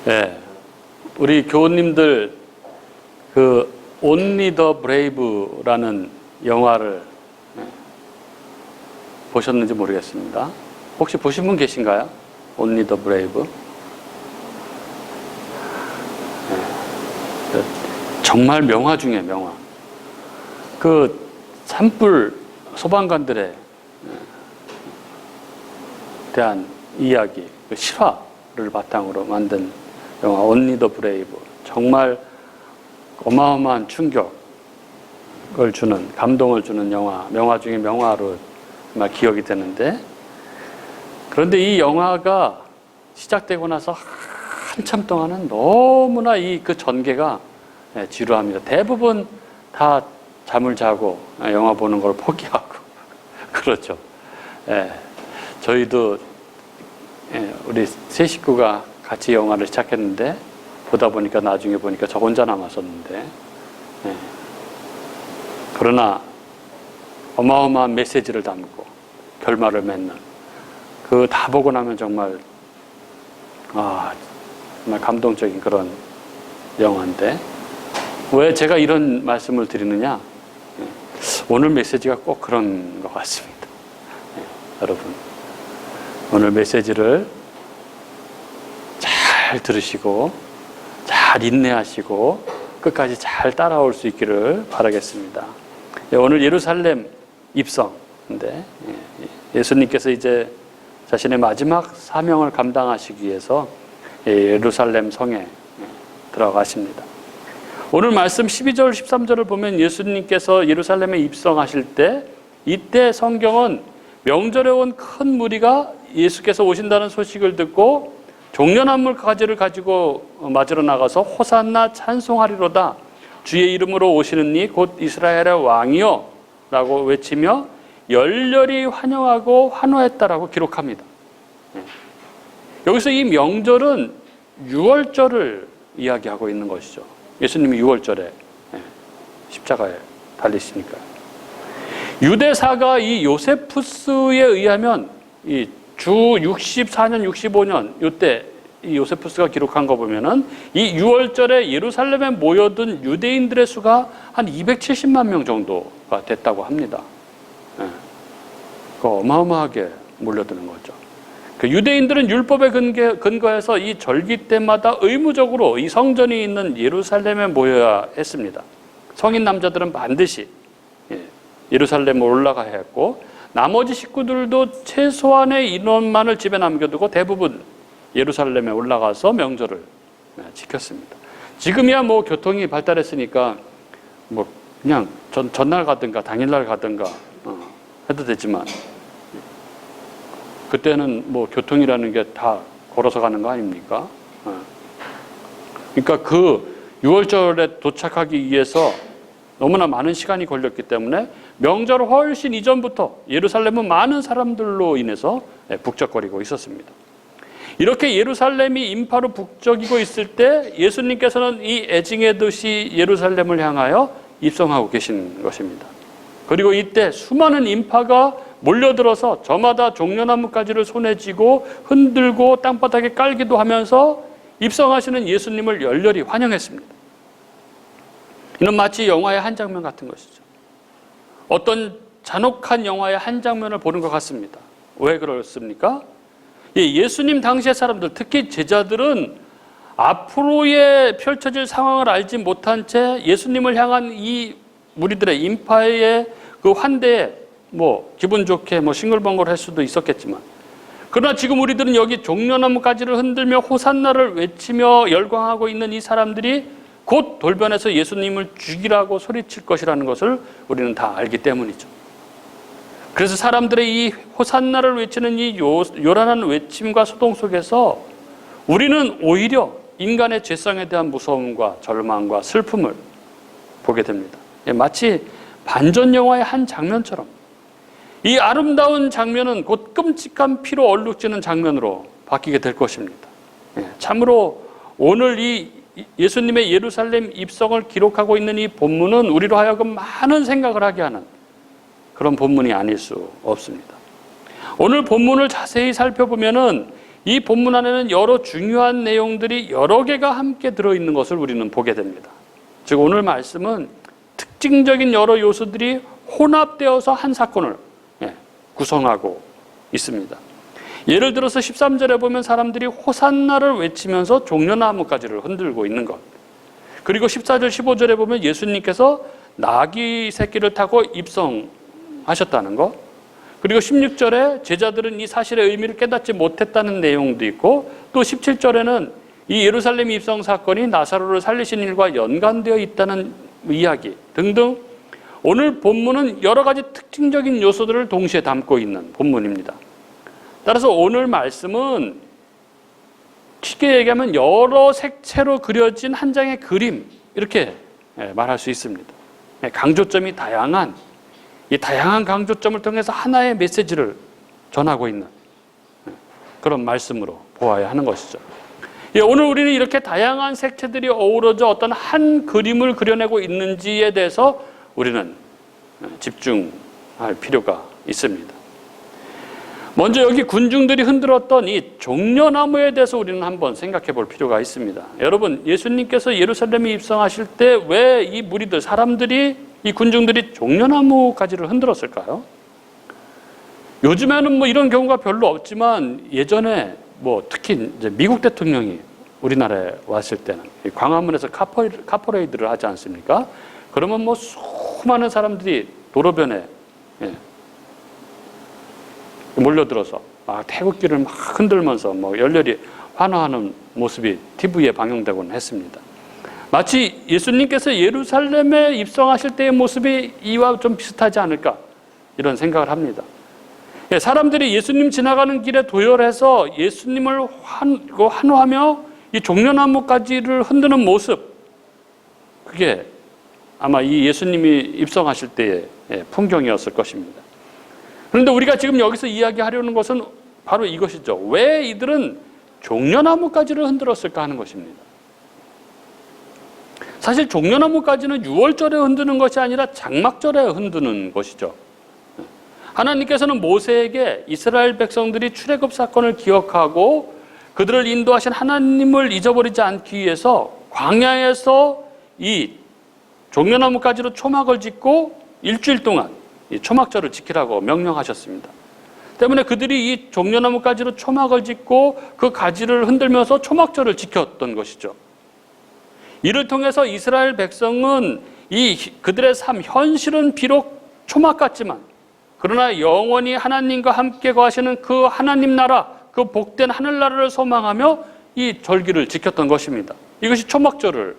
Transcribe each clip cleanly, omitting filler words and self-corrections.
예, 우리 교우님들 그 Only the Brave라는 영화를 보셨는지 모르겠습니다. 혹시 보신 분 계신가요? Only the Brave. 예, 정말 명화 중에 명화. 그 산불 소방관들에 대한 이야기, 그 실화를 바탕으로 만든 영화 Only the Brave. 정말 어마어마한 충격을 주는, 감동을 주는 영화, 명화 중에 명화로 정말 기억이 되는데, 그런데 이 영화가 시작되고 나서 한참 동안은 너무나 그 전개가 지루합니다. 대부분 다 잠을 자고 영화 보는 걸 포기하고 그렇죠. 저희도 우리 세 식구가 같이 영화를 시작했는데 보다 보니까 나중에 보니까 저 혼자 남았었는데, 그러나 어마어마한 메시지를 담고 결말을 맺는 그 다 보고 나면 정말 정말 감동적인 그런 영화인데, 왜 제가 이런 말씀을 드리느냐? 오늘 메시지가 꼭 그런 것 같습니다. 여러분, 오늘 메시지를 잘 들으시고 잘 인내하시고 끝까지 잘 따라올 수 있기를 바라겠습니다. 오늘 예루살렘 입성인데, 예수님께서 이제 자신의 마지막 사명을 감당하시기 위해서 예루살렘 성에 들어가십니다. 오늘 말씀 12절 13절을 보면 예수님께서 예루살렘에 입성하실 때, 이때 성경은 명절에 온 큰 무리가 예수께서 오신다는 소식을 듣고 종려나무 가지를 가지고 맞으러 나가서 호산나 찬송하리로다, 주의 이름으로 오시는 이 곧 이스라엘의 왕이요 라고 외치며 열렬히 환영하고 환호했다라고 기록합니다. 여기서 이 명절은 유월절을 이야기하고 있는 것이죠. 예수님이 유월절에 십자가에 달리시니까요. 유대사가 이 요세푸스에 의하면 이 주 64년, 65년 이때 이 요세푸스가 기록한 거 보면은 이 유월절에 예루살렘에 모여든 유대인들의 수가 한 270만 명 정도가 됐다고 합니다. 그 어마어마하게 몰려드는 거죠. 그 유대인들은 율법에 근거해서 이 절기 때마다 의무적으로 이 성전이 있는 예루살렘에 모여야 했습니다. 성인 남자들은 반드시 예루살렘에 올라가야 했고, 나머지 식구들도 최소한의 인원만을 집에 남겨두고 대부분 예루살렘에 올라가서 명절을 지켰습니다. 지금이야 뭐 교통이 발달했으니까 뭐 그냥 전날 가든가 당일날 가든가 해도 되지만, 그때는 뭐 교통이라는 게 다 걸어서 가는 거 아닙니까? 그러니까 그 6월절에 도착하기 위해서 너무나 많은 시간이 걸렸기 때문에 명절 훨씬 이전부터 예루살렘은 많은 사람들로 인해서 북적거리고 있었습니다. 이렇게 예루살렘이 인파로 북적이고 있을 때 예수님께서는 이 애증의 도시 예루살렘을 향하여 입성하고 계신 것입니다. 그리고 이때 수많은 인파가 몰려들어서 저마다 종려나무 가지를 손에 쥐고 흔들고 땅바닥에 깔기도 하면서 입성하시는 예수님을 열렬히 환영했습니다. 이는 마치 영화의 한 장면 같은 것이죠. 어떤 잔혹한 영화의 한 장면을 보는 것 같습니다. 왜 그렇습니까? 예수님 당시의 사람들, 특히 제자들은 앞으로의 펼쳐질 상황을 알지 못한 채 예수님을 향한 이 무리들의 인파의 그 환대에 뭐 기분 좋게 뭐 싱글벙글 할 수도 있었겠지만, 그러나 지금 우리들은 여기 종려나무 가지를 흔들며 호산나를 외치며 열광하고 있는 이 사람들이 곧 돌변해서 예수님을 죽이라고 소리칠 것이라는 것을 우리는 다 알기 때문이죠. 그래서 사람들의 이 호산나를 외치는 이 요란한 외침과 소동 속에서 우리는 오히려 인간의 죄성에 대한 무서움과 절망과 슬픔을 보게 됩니다. 마치 반전 영화의 한 장면처럼 이 아름다운 장면은 곧 끔찍한 피로 얼룩지는 장면으로 바뀌게 될 것입니다. 참으로 오늘 이 예수님의 예루살렘 입성을 기록하고 있는 이 본문은 우리로 하여금 많은 생각을 하게 하는 그런 본문이 아닐 수 없습니다. 오늘 본문을 자세히 살펴보면은 이 본문 안에는 여러 중요한 내용들이 여러 개가 함께 들어있는 것을 우리는 보게 됩니다. 즉 오늘 말씀은 특징적인 여러 요소들이 혼합되어서 한 사건을 구성하고 있습니다. 예를 들어서 13절에 보면 사람들이 호산나를 외치면서 종려나무가지를 흔들고 있는 것. 그리고 14절 15절에 보면 예수님께서 나귀 새끼를 타고 입성하셨다는 것. 그리고 16절에 제자들은 이 사실의 의미를 깨닫지 못했다는 내용도 있고, 또 17절에는 이 예루살렘 입성 사건이 나사로를 살리신 일과 연관되어 있다는 이야기 등등, 오늘 본문은 여러 가지 특징적인 요소들을 동시에 담고 있는 본문입니다. 따라서 오늘 말씀은 쉽게 얘기하면 여러 색채로 그려진 한 장의 그림, 이렇게 말할 수 있습니다. 강조점이 다양한, 이 다양한 강조점을 통해서 하나의 메시지를 전하고 있는 그런 말씀으로 보아야 하는 것이죠. 오늘 우리는 이렇게 다양한 색채들이 어우러져 어떤 한 그림을 그려내고 있는지에 대해서 우리는 집중할 필요가 있습니다. 먼저 여기 군중들이 흔들었던 이 종려나무에 대해서 우리는 한번 생각해 볼 필요가 있습니다. 여러분, 예수님께서 예루살렘에 입성하실 때 왜 이 무리들, 사람들이, 이 군중들이 종려나무 가지를 흔들었을까요? 요즘에는 뭐 이런 경우가 별로 없지만 예전에 뭐 특히 이제 미국 대통령이 우리나라에 왔을 때는 광화문에서 카퍼레이드를 하지 않습니까? 그러면 뭐 수많은 사람들이 도로변에 몰려들어서 막 태극기를 막 흔들면서 뭐 열렬히 환호하는 모습이 TV에 방영되곤 했습니다. 마치 예수님께서 예루살렘에 입성하실 때의 모습이 이와 좀 비슷하지 않을까, 이런 생각을 합니다. 사람들이 예수님 지나가는 길에 도열해서 예수님을 환호하며 이 종려나무 가지를 흔드는 모습, 그게 아마 이 예수님이 입성하실 때의 풍경이었을 것입니다. 그런데 우리가 지금 여기서 이야기하려는 것은 바로 이것이죠. 왜 이들은 종려나무 가지를 흔들었을까 하는 것입니다. 사실 종려나무 가지는 유월절에 흔드는 것이 아니라 장막절에 흔드는 것이죠. 하나님께서는 모세에게 이스라엘 백성들이 출애굽 사건을 기억하고 그들을 인도하신 하나님을 잊어버리지 않기 위해서 광야에서 이 종려나무 가지로 초막을 짓고 일주일 동안 이 초막절을 지키라고 명령하셨습니다. 때문에 그들이 이 종려나무 가지로 초막을 짓고 그 가지를 흔들면서 초막절을 지켰던 것이죠. 이를 통해서 이스라엘 백성은 그들의 삶, 현실은 비록 초막 같지만 그러나 영원히 하나님과 함께 거하시는 그 하나님 나라, 그 복된 하늘나라를 소망하며 이 절기를 지켰던 것입니다. 이것이 초막절을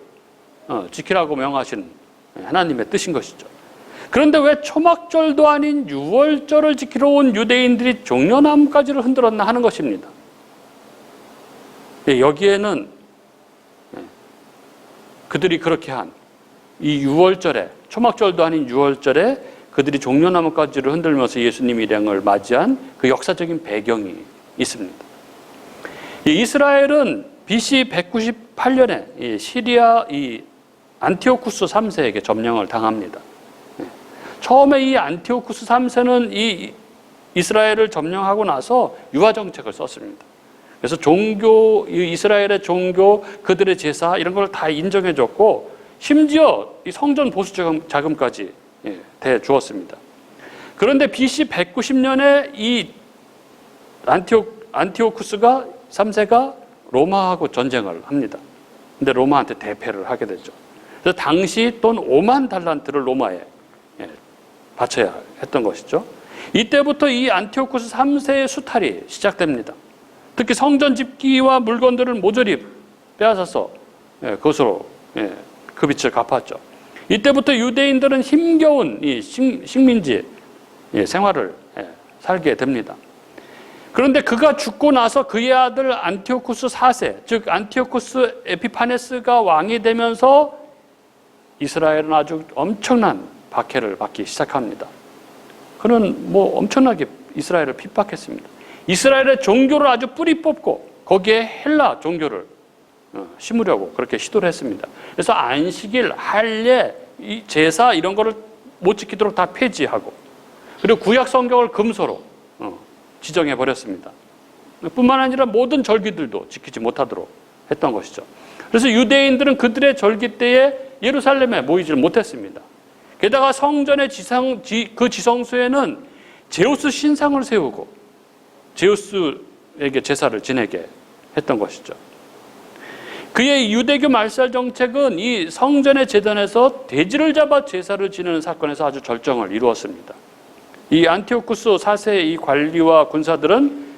지키라고 명하신 하나님의 뜻인 것이죠. 그런데 왜 초막절도 아닌 유월절을 지키러 온 유대인들이 종려나무가지를 흔들었나 하는 것입니다. 여기에는 그들이 그렇게 한 이 유월절에, 초막절도 아닌 유월절에 그들이 종려나무가지를 흔들면서 예수님 일행을 맞이한 그 역사적인 배경이 있습니다. 이스라엘은 BC 198년에 시리아 안티오쿠스 3세에게 점령을 당합니다. 처음에 이 안티오쿠스 3세는 이 이스라엘을 점령하고 나서 유화 정책을 썼습니다. 그래서 이스라엘의 종교, 그들의 제사 이런 걸 다 인정해 줬고 심지어 이 성전 보수 자금까지 대주었습니다. 그런데 BC 190년에 이 안티오쿠스가 3세가 로마하고 전쟁을 합니다. 근데 로마한테 대패를 하게 되죠. 그래서 당시 돈 5만 달란트를 로마에 바쳐야 했던 것이죠. 이때부터 이 안티오쿠스 3세의 수탈이 시작됩니다. 특히 성전 집기와 물건들을 모조리 빼앗아서 그것으로 그 빚을 갚았죠. 이때부터 유대인들은 힘겨운 이 식민지 생활을 살게 됩니다. 그런데 그가 죽고 나서 그의 아들 안티오쿠스 4세, 즉 안티오쿠스 에피파네스가 왕이 되면서 이스라엘은 아주 엄청난 박해를 받기 시작합니다. 그는 뭐 엄청나게 이스라엘을 핍박했습니다. 이스라엘의 종교를 아주 뿌리 뽑고 거기에 헬라 종교를 심으려고 그렇게 시도를 했습니다. 그래서 안식일, 할례, 제사 이런 거를 못 지키도록 다 폐지하고, 그리고 구약 성경을 금소로 지정해 버렸습니다. 뿐만 아니라 모든 절기들도 지키지 못하도록 했던 것이죠. 그래서 유대인들은 그들의 절기 때에 예루살렘에 모이질 못했습니다. 게다가 성전의 그 지성소에는 제우스 신상을 세우고 제우스에게 제사를 지내게 했던 것이죠. 그의 유대교 말살 정책은 이 성전의 제단에서 돼지를 잡아 제사를 지내는 사건에서 아주 절정을 이루었습니다. 이 안티오쿠스 4세의 이 관리와 군사들은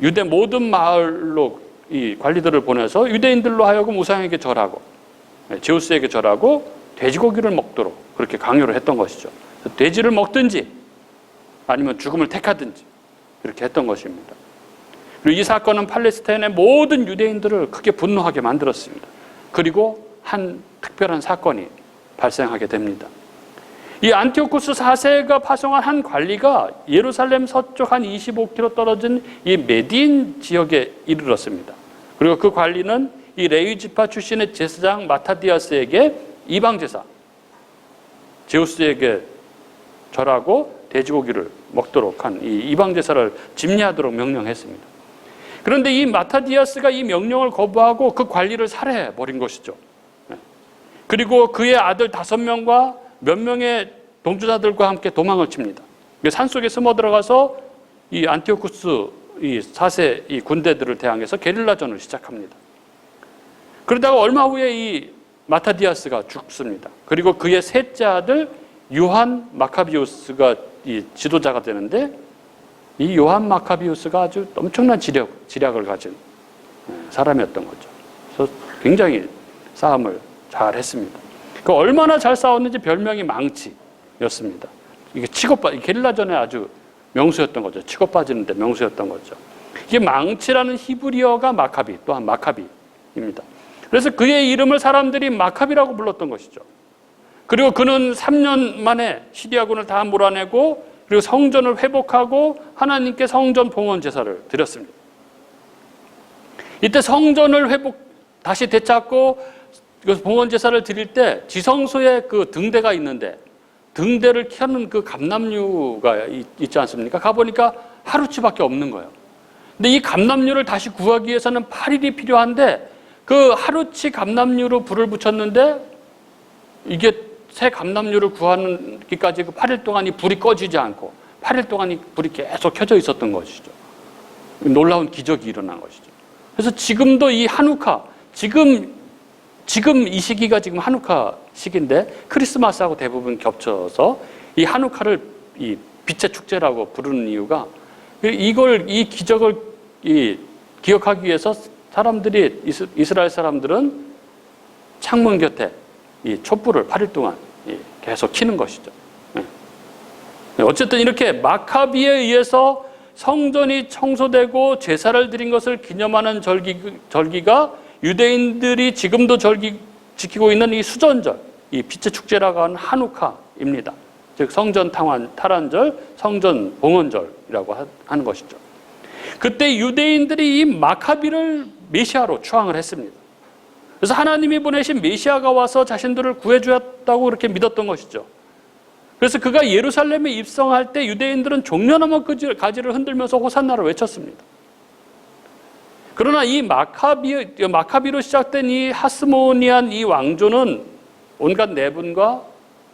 유대 모든 마을로 이 관리들을 보내서 유대인들로 하여금 우상에게 절하고 제우스에게 절하고 돼지고기를 먹도록 그렇게 강요를 했던 것이죠. 돼지를 먹든지 아니면 죽음을 택하든지 이렇게 했던 것입니다. 그리고 이 사건은 팔레스타인의 모든 유대인들을 크게 분노하게 만들었습니다. 그리고 한 특별한 사건이 발생하게 됩니다. 이 안티오쿠스 4세가 파송한 한 관리가 예루살렘 서쪽 한 25km 떨어진 이 메딘 지역에 이르렀습니다. 그리고 그 관리는 이 레위 지파 출신의 제사장 마타디아스에게 이방 제사, 제우스에게 절하고 돼지고기를 먹도록 한 이 이방 제사를 집례하도록 명령했습니다. 그런데 이 마타디아스가 이 명령을 거부하고 그 관리를 살해해 버린 것이죠. 그리고 그의 아들 5명과 몇 명의 동조자들과 함께 도망을 칩니다. 산속에 숨어 들어가서 이 안티오쿠스 이 4세 이 군대들을 대항해서 게릴라전을 시작합니다. 그러다가 얼마 후에 이 마타디아스가 죽습니다. 그리고 그의 셋째 아들 요한 마카비우스가 이 지도자가 되는데 이 요한 마카비우스가 아주 엄청난 지략을 가진 사람이었던 거죠. 그래서 굉장히 싸움을 잘 했습니다. 그 얼마나 잘 싸웠는지 별명이 망치였습니다. 이게 게릴라전에 아주 명수였던 거죠. 치고 빠지는데 명수였던 거죠. 이게 망치라는 히브리어가 마카비, 또한 마카비입니다. 그래서 그의 이름을 사람들이 마카비라고 불렀던 것이죠. 그리고 그는 3년 만에 시리아군을 다 몰아내고 그리고 성전을 회복하고 하나님께 성전 봉헌 제사를 드렸습니다. 이때 성전을 다시 되찾고 봉헌 제사를 드릴 때 지성소에 그 등대가 있는데 등대를 켜는 그 감람류가 있지 않습니까? 가보니까 하루치밖에 없는 거예요. 근데 이 감람류를 다시 구하기 위해서는 8일이 필요한데 그 하루치 감람류로 불을 붙였는데 이게 새 감람류를 구하기까지 그 8일 동안 이 불이 꺼지지 않고 8일 동안 이 불이 계속 켜져 있었던 것이죠. 놀라운 기적이 일어난 것이죠. 그래서 지금도 이 한우카, 지금 이 시기가 지금 한우카 시기인데 크리스마스하고 대부분 겹쳐서 이 한우카를 이 빛의 축제라고 부르는 이유가 이 기적을 기억하기 위해서 이스라엘 사람들은 창문 곁에 이 촛불을 8일 동안 계속 켜는 것이죠. 어쨌든 이렇게 마카비에 의해서 성전이 청소되고 제사를 드린 것을 기념하는 절기가 유대인들이 지금도 지키고 있는 이 수전절, 이 빛의 축제라고 하는 한우카입니다. 즉 성전 탈환절, 성전 봉헌절이라고 하는 것이죠. 그때 유대인들이 이 마카비를 메시아로 추앙을 했습니다. 그래서 하나님이 보내신 메시아가 와서 자신들을 구해주었다고 그렇게 믿었던 것이죠. 그래서 그가 예루살렘에 입성할 때 유대인들은 종려나무 가지를 흔들면서 호산나를 외쳤습니다. 그러나 이 마카비로 시작된 이 하스모니안 이 왕조는 온갖 내분과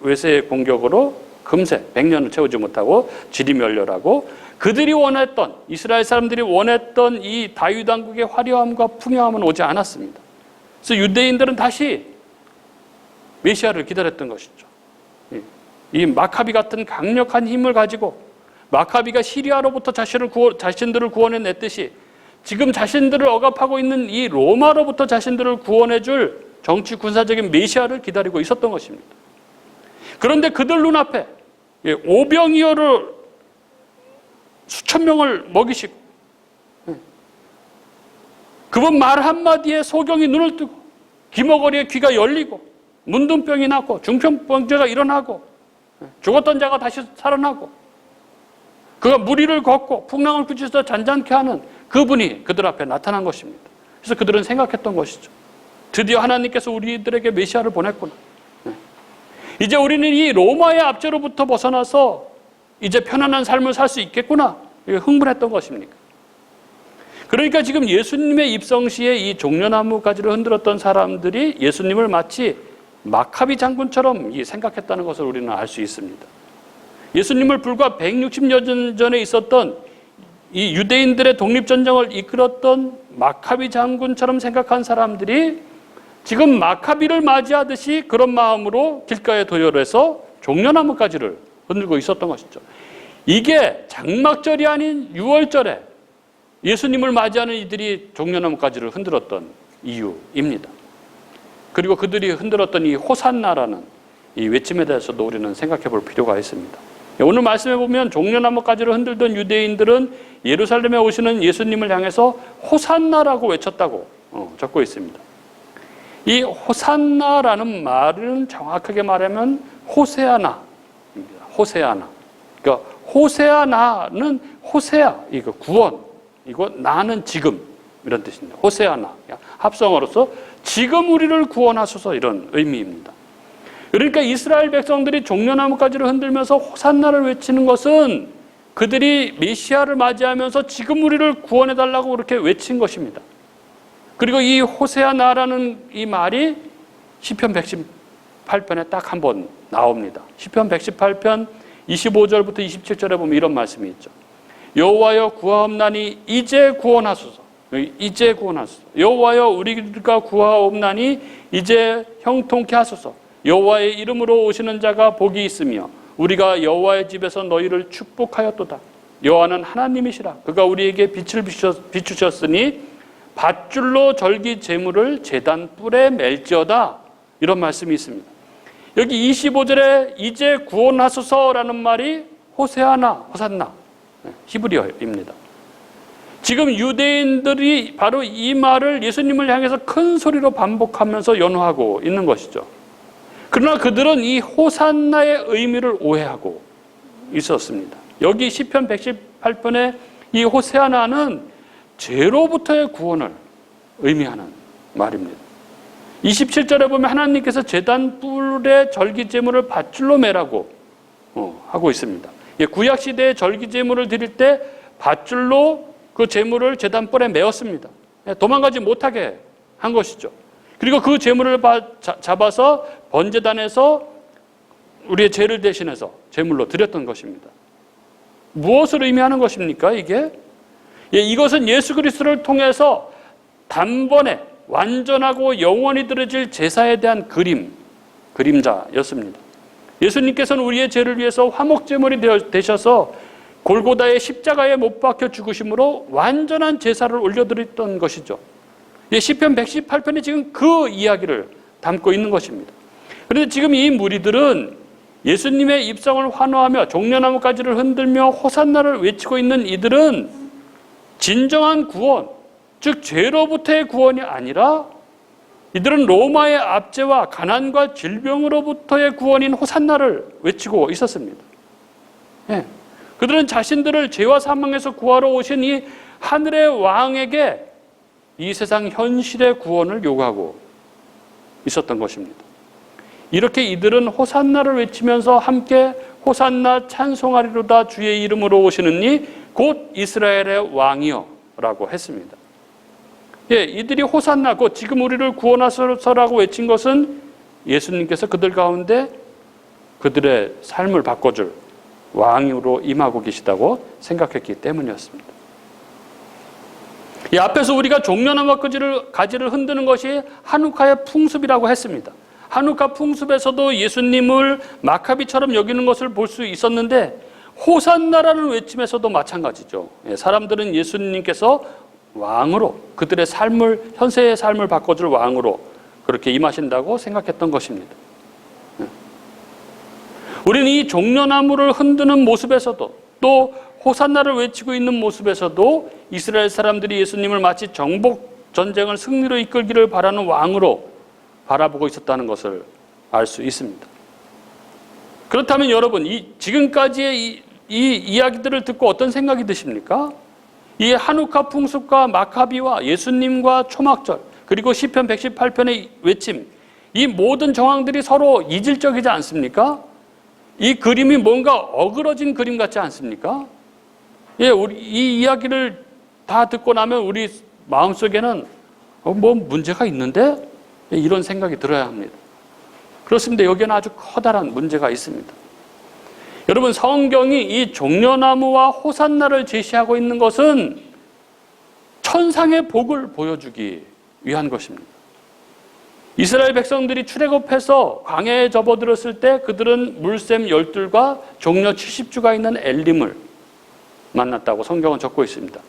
외세의 공격으로 금세 100년을 채우지 못하고 지리멸렬하고 그들이 원했던, 이스라엘 사람들이 원했던 이 다윗 왕국의 화려함과 풍요함은 오지 않았습니다. 그래서 유대인들은 다시 메시아를 기다렸던 것이죠. 이 마카비 같은 강력한 힘을 가지고 마카비가 시리아로부터 자신들을 구원해냈듯이 지금 자신들을 억압하고 있는 이 로마로부터 자신들을 구원해줄 정치 군사적인 메시아를 기다리고 있었던 것입니다. 그런데 그들 눈앞에 오병이어를 수천 명을 먹이시고 그분 말 한마디에 소경이 눈을 뜨고 기머거리에 귀가 열리고 문둥병이 났고 중풍병자가 일어나고 죽었던 자가 다시 살아나고 그가 무리를 걷고 풍랑을 그치서 잔잔케 하는 그분이 그들 앞에 나타난 것입니다. 그래서 그들은 생각했던 것이죠. 드디어 하나님께서 우리들에게 메시아를 보냈구나. 이제 우리는 이 로마의 압제로부터 벗어나서 이제 편안한 삶을 살 수 있겠구나. 흥분했던 것입니까? 그러니까 지금 예수님의 입성 시에 이 종려나무 가지를 흔들었던 사람들이 예수님을 마치 마카비 장군처럼 생각했다는 것을 우리는 알 수 있습니다. 예수님을 불과 160여 년 전에 있었던 이 유대인들의 독립전쟁을 이끌었던 마카비 장군처럼 생각한 사람들이 지금 마카비를 맞이하듯이 그런 마음으로 길가에 도열해서 종려나무 가지를 흔들고 있었던 것이죠. 이게 장막절이 아닌 6월절에 예수님을 맞이하는 이들이 종려나무 가지를 흔들었던 이유입니다. 그리고 그들이 흔들었던 이 호산나라는 이 외침에 대해서도 우리는 생각해 볼 필요가 있습니다. 오늘 말씀해 보면 종려나무 가지를 흔들던 유대인들은 예루살렘에 오시는 예수님을 향해서 호산나라고 외쳤다고 적고 있습니다. 이 호산나라는 말은 정확하게 말하면 호세아나입니다. 호세아나. 그러니까 호세아나는 호세아, 이거 구원, 이거 나는 지금 이런 뜻입니다. 호세아나. 합성어로서 지금 우리를 구원하소서 이런 의미입니다. 그러니까 이스라엘 백성들이 종려나무 가지를 흔들면서 호산나를 외치는 것은 그들이 메시아를 맞이하면서 지금 우리를 구원해달라고 그렇게 외친 것입니다. 그리고 이 호세아나라는 이 말이 시편 118편에 딱 한 번 나옵니다. 시편 118편 25절부터 27절에 보면 이런 말씀이 있죠. 여호와여 구하옵나니 이제 구원하소서. 이제 구원하소서. 여호와여 우리가 구하옵나니 이제 형통케 하소서. 여호와의 이름으로 오시는 자가 복이 있으며 우리가 여호와의 집에서 너희를 축복하였도다. 여호와는 하나님이시라. 그가 우리에게 빛을 비추셨으니 밧줄로 절기 제물을 제단 뿔에 맬지어다. 이런 말씀이 있습니다. 여기 25절에 이제 구원하소서라는 말이 호세아나, 호산나, 히브리어입니다. 지금 유대인들이 바로 이 말을 예수님을 향해서 큰 소리로 반복하면서 연호하고 있는 것이죠. 그러나 그들은 이 호산나의 의미를 오해하고 있었습니다. 여기 시편 118편의 이 호세아나는 죄로부터의 구원을 의미하는 말입니다. 27절에 보면 하나님께서 제단 뿔에 절기제물을 밧줄로 매라고 하고 있습니다. 구약 시대에 절기제물을 드릴 때 밧줄로 그 제물을 제단 뿔에 메었습니다. 도망가지 못하게 한 것이죠. 그리고 그 제물을 잡아서 번제단에서 우리의 죄를 대신해서 제물로 드렸던 것입니다. 무엇을 의미하는 것입니까, 이게? 이것은 예수 그리스도를 통해서 단번에 완전하고 영원히 드려질 제사에 대한 그림자였습니다. 예수님께서는 우리의 죄를 위해서 화목제물이 되셔서 골고다의 십자가에 못 박혀 죽으심으로 완전한 제사를 올려드렸던 것이죠. 시편 118편이 지금 그 이야기를 담고 있는 것입니다. 그런데 지금 이 무리들은 예수님의 입성을 환호하며 종려나무 가지를 흔들며 호산나를 외치고 있는 이들은 진정한 구원, 즉 죄로부터의 구원이 아니라 이들은 로마의 압제와 가난과 질병으로부터의 구원인 호산나를 외치고 있었습니다. 그들은 자신들을 죄와 사망에서 구하러 오신 이 하늘의 왕에게 이 세상 현실의 구원을 요구하고 있었던 것입니다. 이렇게 이들은 호산나를 외치면서 함께 호산나 찬송하리로다 주의 이름으로 오시는 이 곧 이스라엘의 왕이여 라고 했습니다. 이들이 호산나, 곧 지금 우리를 구원하소서라고 외친 것은 예수님께서 그들 가운데 그들의 삶을 바꿔줄 왕으로 임하고 계시다고 생각했기 때문이었습니다. 이 앞에서 우리가 종려나무 가지를 흔드는 것이 하누카의 풍습이라고 했습니다. 하누카 풍습에서도 예수님을 마카비처럼 여기는 것을 볼 수 있었는데 호산나라는 외침에서도 마찬가지죠. 사람들은 예수님께서 왕으로 그들의 삶을, 현세의 삶을 바꿔줄 왕으로 그렇게 임하신다고 생각했던 것입니다. 우리는 이 종려나무를 흔드는 모습에서도 또 호산나를 외치고 있는 모습에서도 이스라엘 사람들이 예수님을 마치 정복 전쟁을 승리로 이끌기를 바라는 왕으로 바라보고 있었다는 것을 알 수 있습니다. 그렇다면 여러분, 지금까지의 이 이야기들을 듣고 어떤 생각이 드십니까? 이 하누카 풍습과 마카비와 예수님과 초막절, 그리고 시편 118편의 외침, 이 모든 정황들이 서로 이질적이지 않습니까? 이 그림이 뭔가 어그러진 그림 같지 않습니까? 이 이야기를 다 듣고 나면 우리 마음속에는 뭐 문제가 있는데? 이런 생각이 들어야 합니다. 그렇습니다. 여기에는 아주 커다란 문제가 있습니다. 여러분, 성경이 이 종려나무와 호산나를 제시하고 있는 것은 천상의 복을 보여주기 위한 것입니다. 이스라엘 백성들이 출애굽해서 광야에 접어들었을 때 그들은 물샘 12과 종려 70주가 있는 엘림을 만났다고 성경은 적고 있습니다.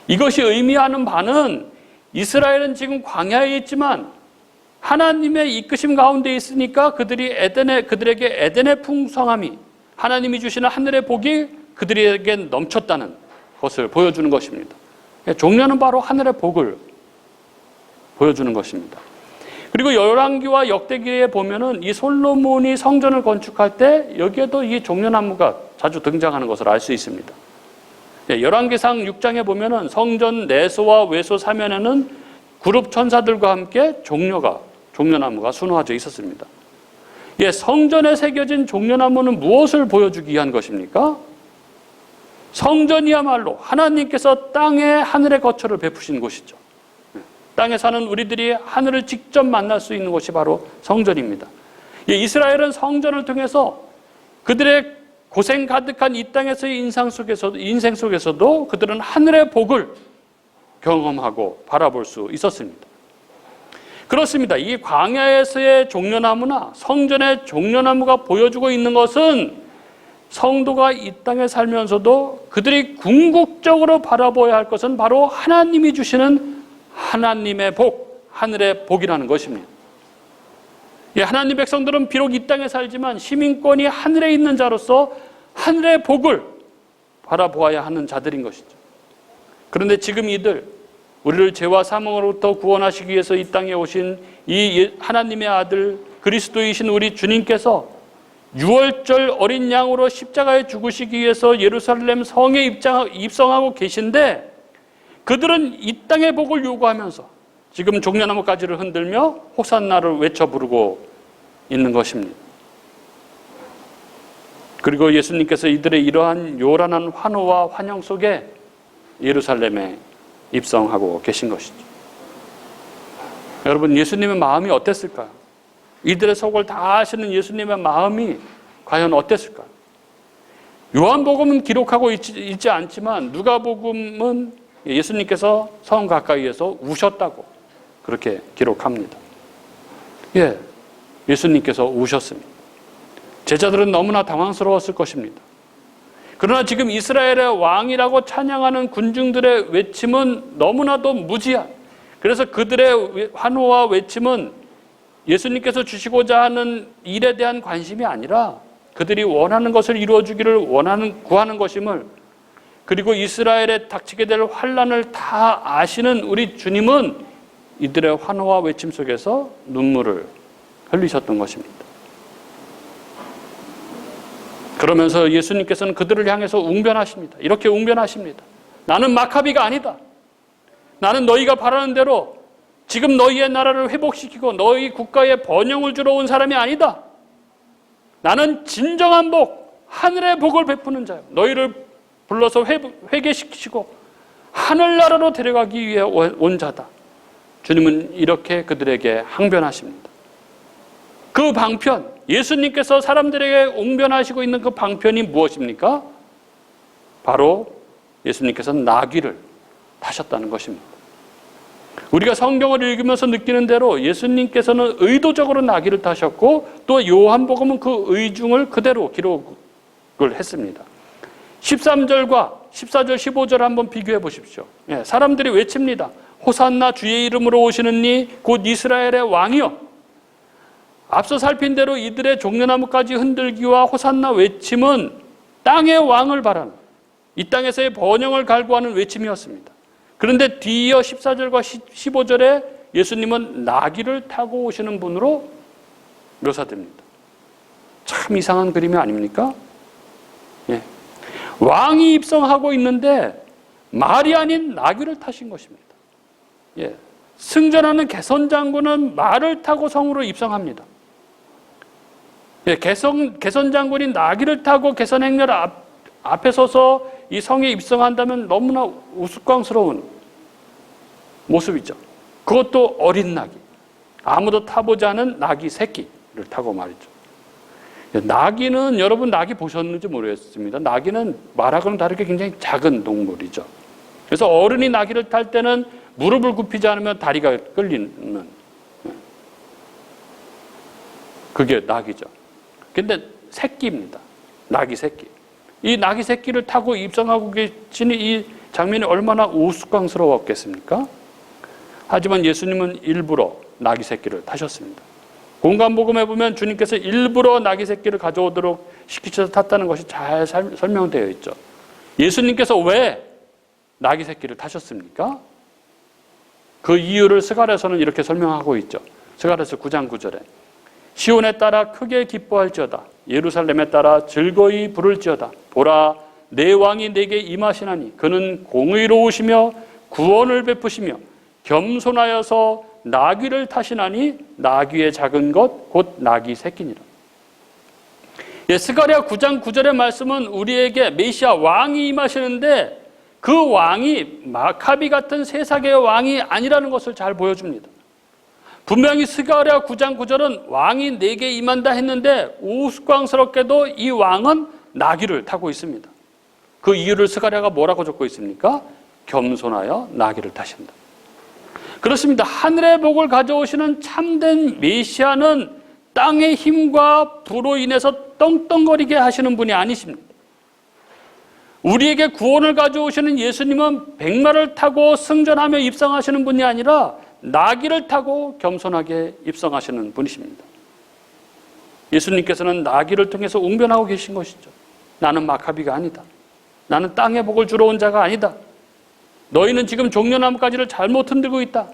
이것이 의미하는 바는 이스라엘은 지금 광야에 있지만 하나님의 이끄심 가운데 있으니까 그들에게 에덴의 풍성함이, 하나님이 주시는 하늘의 복이 그들에게 넘쳤다는 것을 보여주는 것입니다. 종려는 바로 하늘의 복을 보여주는 것입니다. 그리고 열왕기와 역대기에 보면은 이 솔로몬이 성전을 건축할 때 여기에도 이 종려나무가 자주 등장하는 것을 알 수 있습니다. 열왕기상 6장에 보면은 성전 내소와 외소 사면에는 그룹 천사들과 함께 종려나무가 수놓아져 있었습니다. 성전에 새겨진 종려나무는 무엇을 보여주기 위한 것입니까? 성전이야말로 하나님께서 땅에 하늘의 거처를 베푸신 곳이죠. 땅에 사는 우리들이 하늘을 직접 만날 수 있는 곳이 바로 성전입니다. 이스라엘은 성전을 통해서 그들의 고생 가득한 이 땅에서의 인생 속에서도 그들은 하늘의 복을 경험하고 바라볼 수 있었습니다. 그렇습니다. 이 광야에서의 종려나무나 성전의 종려나무가 보여주고 있는 것은 성도가 이 땅에 살면서도 그들이 궁극적으로 바라봐야 할 것은 바로 하나님이 주시는 하나님의 복, 하늘의 복이라는 것입니다. 하나님 백성들은 비록 이 땅에 살지만 시민권이 하늘에 있는 자로서 하늘의 복을 바라보아야 하는 자들인 것이죠. 그런데 지금 이들, 우리를 죄와 사망으로부터 구원하시기 위해서 이 땅에 오신 이 하나님의 아들 그리스도이신 우리 주님께서 6월절 어린 양으로 십자가에 죽으시기 위해서 예루살렘 성에 입성하고 계신데 그들은 이 땅의 복을 요구하면서 지금 종려나무 가지를 흔들며 호산나를 외쳐 부르고 있는 것입니다. 그리고 예수님께서 이들의 이러한 요란한 환호와 환영 속에 예루살렘에 입성하고 계신 것이죠. 여러분, 예수님의 마음이 어땠을까요? 이들의 속을 다 아시는 예수님의 마음이 과연 어땠을까요? 요한복음은 기록하고 있지 않지만 누가복음은 예수님께서 성 가까이에서 우셨다고 그렇게 기록합니다. 예수님께서 우셨습니다. 제자들은 너무나 당황스러웠을 것입니다. 그러나 지금 이스라엘의 왕이라고 찬양하는 군중들의 외침은 너무나도 무지한, 그래서 그들의 환호와 외침은 예수님께서 주시고자 하는 일에 대한 관심이 아니라 그들이 원하는 것을 이루어주기를 구하는 것임을, 그리고 이스라엘에 닥치게 될 환난을 다 아시는 우리 주님은 이들의 환호와 외침 속에서 눈물을 흘리셨던 것입니다. 그러면서 예수님께서는 그들을 향해서 웅변하십니다. 이렇게 웅변하십니다. 나는 마카비가 아니다. 나는 너희가 바라는 대로 지금 너희의 나라를 회복시키고 너희 국가에 번영을 주러 온 사람이 아니다. 나는 진정한 복, 하늘의 복을 베푸는 자요. 너희를 불러서 회개시키시고 하늘나라로 데려가기 위해 온 자다. 주님은 이렇게 그들에게 항변하십니다. 그 방편, 예수님께서 사람들에게 웅변하시고 있는 그 방편이 무엇입니까? 바로 예수님께서는 나귀를 타셨다는 것입니다. 우리가 성경을 읽으면서 느끼는 대로 예수님께서는 의도적으로 나귀를 타셨고 또 요한복음은 그 의중을 그대로 기록을 했습니다. 13절과 14절, 15절 한번 비교해 보십시오. 사람들이 외칩니다. 호산나, 주의 이름으로 오시는 이 곧 이스라엘의 왕이여. 앞서 살핀 대로 이들의 종려나무까지 흔들기와 호산나 외침은 땅의 왕을 바라는, 이 땅에서의 번영을 갈구하는 외침이었습니다. 그런데 뒤이어 14절과 15절에 예수님은 나귀를 타고 오시는 분으로 묘사됩니다. 참 이상한 그림이 아닙니까? 왕이 입성하고 있는데 말이 아닌 나귀를 타신 것입니다. 승전하는 개선장군은 말을 타고 성으로 입성합니다. 개선장군이 나귀를 타고 개선행렬 앞에 서서 이 성에 입성한다면 너무나 우스꽝스러운 모습이죠. 그것도 어린 낙이, 아무도 타보지 않은 낙이 새끼를 타고 말이죠. 나귀는 여러분 나귀 보셨는지 모르겠습니다. 나귀는 말하고는 다르게 굉장히 작은 동물이죠. 그래서 어른이 나귀를 탈 때는 무릎을 굽히지 않으면 다리가 끌리는, 그게 나귀죠. 근데 새끼입니다. 나귀 새끼. 이 나귀 새끼를 타고 입성하고 계시니 이 장면이 얼마나 우스꽝스러웠겠습니까? 하지만 예수님은 일부러 나귀 새끼를 타셨습니다. 공간복음에 보면 주님께서 일부러 나귀 새끼를 가져오도록 시키셔서 탔다는 것이 잘 설명되어 있죠. 예수님께서 왜 나귀 새끼를 타셨습니까? 그 이유를 스가랴서는 이렇게 설명하고 있죠. 스가랴서 9장 9절에 시온에 따라 크게 기뻐할지어다. 예루살렘에 따라 즐거이 부를지어다. 보라, 내 왕이 내게 임하시나니 그는 공의로우시며 구원을 베푸시며 겸손하여서 나귀를 타시나니 나귀의 작은 것 곧 나귀 새끼니라. 스가랴 9장 9절의 말씀은 우리에게 메시아 왕이 임하시는데 그 왕이 마카비 같은 세상의 왕이 아니라는 것을 잘 보여줍니다. 분명히 스가랴 9장 9절은 왕이 내게 임한다 했는데 우스꽝스럽게도 이 왕은 나귀를 타고 있습니다. 그 이유를 스가랴가 뭐라고 적고 있습니까? 겸손하여 나귀를 타신다. 그렇습니다. 하늘의 복을 가져오시는 참된 메시아는 땅의 힘과 부로 인해서 떵떵거리게 하시는 분이 아니십니다. 우리에게 구원을 가져오시는 예수님은 백마를 타고 승전하며 입성하시는 분이 아니라 나귀를 타고 겸손하게 입성하시는 분이십니다. 예수님께서는 나귀를 통해서 웅변하고 계신 것이죠. 나는 마카비가 아니다. 나는 땅의 복을 주러 온 자가 아니다. 너희는 지금 종려나무가지를 잘못 흔들고 있다.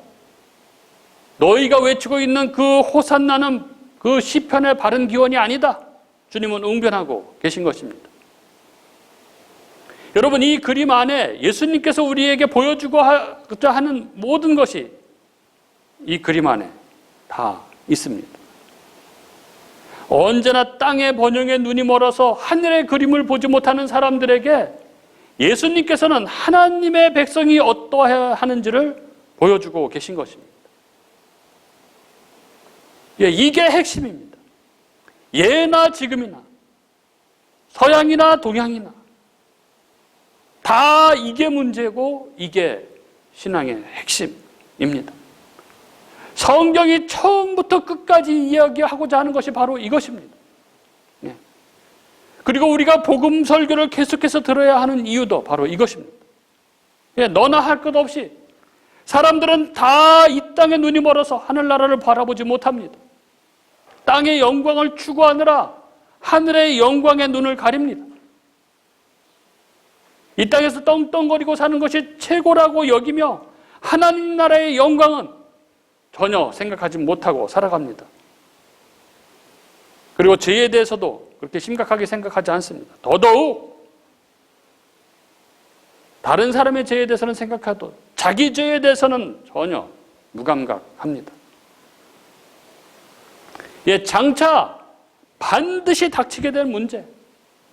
너희가 외치고 있는 그 호산나는 그 시편의 바른 기원이 아니다. 주님은 웅변하고 계신 것입니다. 여러분, 이 그림 안에 예수님께서 우리에게 보여주고자 하는 모든 것이 이 그림 안에 다 있습니다. 언제나 땅의 번영에 눈이 멀어서 하늘의 그림을 보지 못하는 사람들에게 예수님께서는 하나님의 백성이 어떠해야 하는지를 보여주고 계신 것입니다. 이게 핵심입니다. 예나 지금이나 서양이나 동양이나 다 이게 문제고 이게 신앙의 핵심입니다. 성경이 처음부터 끝까지 이야기하고자 하는 것이 바로 이것입니다. 그리고 우리가 복음 설교를 계속해서 들어야 하는 이유도 바로 이것입니다. 너나 할 것 없이 사람들은 다 이 땅에 눈이 멀어서 하늘나라를 바라보지 못합니다. 땅의 영광을 추구하느라 하늘의 영광에 눈을 가립니다. 이 땅에서 떵떵거리고 사는 것이 최고라고 여기며 하나님 나라의 영광은 전혀 생각하지 못하고 살아갑니다. 그리고 죄에 대해서도 그렇게 심각하게 생각하지 않습니다. 더더욱 다른 사람의 죄에 대해서는 생각해도 자기 죄에 대해서는 전혀 무감각합니다. 장차 반드시 닥치게 될 문제,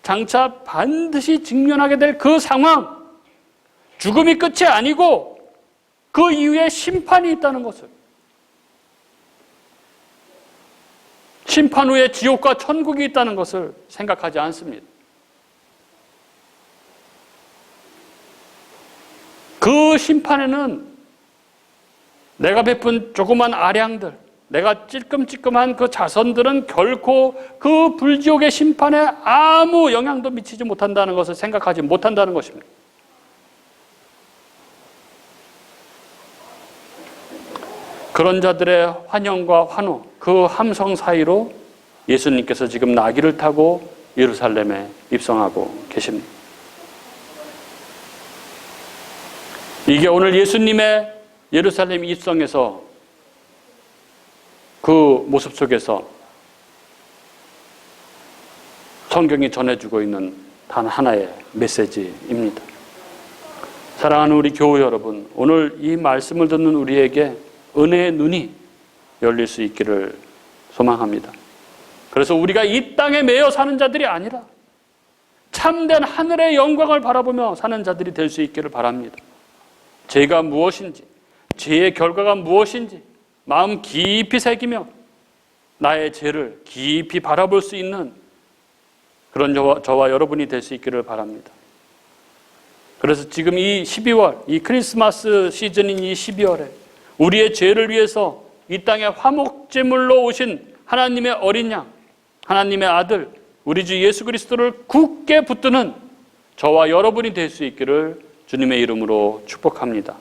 장차 반드시 직면하게 될 그 상황, 죽음이 끝이 아니고 그 이후에 심판이 있다는 것을, 심판 후에 지옥과 천국이 있다는 것을 생각하지 않습니다. 그 심판에는 내가 베푼 조그만 아량들, 내가 찔끔찔끔한 그 자손들은 결코 그 불지옥의 심판에 아무 영향도 미치지 못한다는 것을 생각하지 못한다는 것입니다. 그런 자들의 환영과 환호, 그 함성 사이로 예수님께서 지금 나귀를 타고 예루살렘에 입성하고 계십니다. 이게 오늘 예수님의 예루살렘 입성에서 그 모습 속에서 성경이 전해주고 있는 단 하나의 메시지입니다. 사랑하는 우리 교우 여러분, 오늘 이 말씀을 듣는 우리에게 은혜의 눈이 열릴 수 있기를 소망합니다. 그래서 우리가 이 땅에 매여 사는 자들이 아니라 참된 하늘의 영광을 바라보며 사는 자들이 될 수 있기를 바랍니다. 죄가 무엇인지, 죄의 결과가 무엇인지 마음 깊이 새기며 나의 죄를 깊이 바라볼 수 있는 그런 저와 여러분이 될 수 있기를 바랍니다. 그래서 지금 이 12월, 이 크리스마스 시즌인 이 12월에 우리의 죄를 위해서 이 땅에 화목제물로 오신 하나님의 어린 양, 하나님의 아들, 우리 주 예수 그리스도를 굳게 붙드는 저와 여러분이 될 수 있기를 주님의 이름으로 축복합니다.